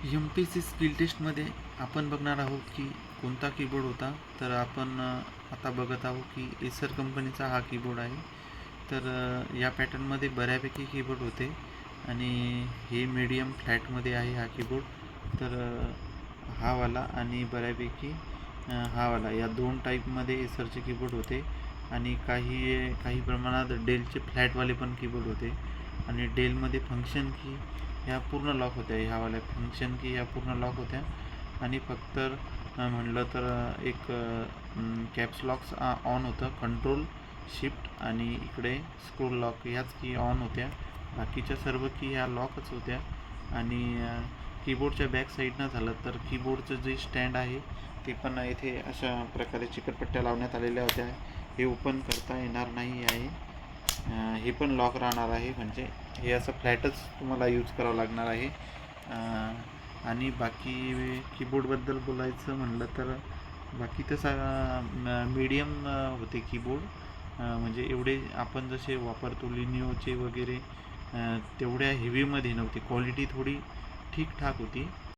MPC skill टेस्टमध्ये आपण बघणार आहोत की कोणता कीबोर्ड होता. तर आपण आता बघत आहोत की एसर कंपनीचा हा कीबोर्ड आहे. तर या पॅटर्नमध्ये बऱ्यापैकी कीबोर्ड होते आणि हे मीडियम फ्लॅटमध्ये आहे हा कीबोर्ड. तर हा वाला आणि बऱ्यापैकी हा वाला या दोन टाईपमध्ये एसरचे कीबोर्ड होते आणि काही काही प्रमाणात डेलचे फ्लॅटवाले पण कीबोर्ड होते. आणि डेलमध्ये फंक्शन की ह्या पूर्ण लॉक होत्या. ह्यावाल्या फंक्शन की ह्या पूर्ण लॉक होत्या आणि फक्त म्हणलं तर एक कॅप्स लॉक्स ऑन होतं, कंट्रोल शिफ्ट आणि इकडे स्क्रोल लॉक ह्याच की ऑन होत्या. बाकीच्या सर्व की ह्या लॉकच होत्या. आणि कीबोर्डच्या बॅक साईडनं झालं तर कीबोर्डचं जे स्टँड आहे ते पण इथे अशा प्रकारे चिकटपट्ट्या लावण्यात आलेल्या होत्या. हे ओपन करता येणार नाही आहे. हे पण लॉक राहणार आहे, म्हणजे हे असं फ्लॅटच तुम्हाला यूज करावं लागणार आहे. आणि बाकी कीबोर्डबद्दल बोलायचं म्हणलं तर बाकी तसा मीडियम होते कीबोर्ड. म्हणजे एवढे आपण जसे वापरतो लिनिओचे वगैरे तेवढ्या हेवीमध्ये नव्हती. क्वालिटी थोडी ठीकठाक होती.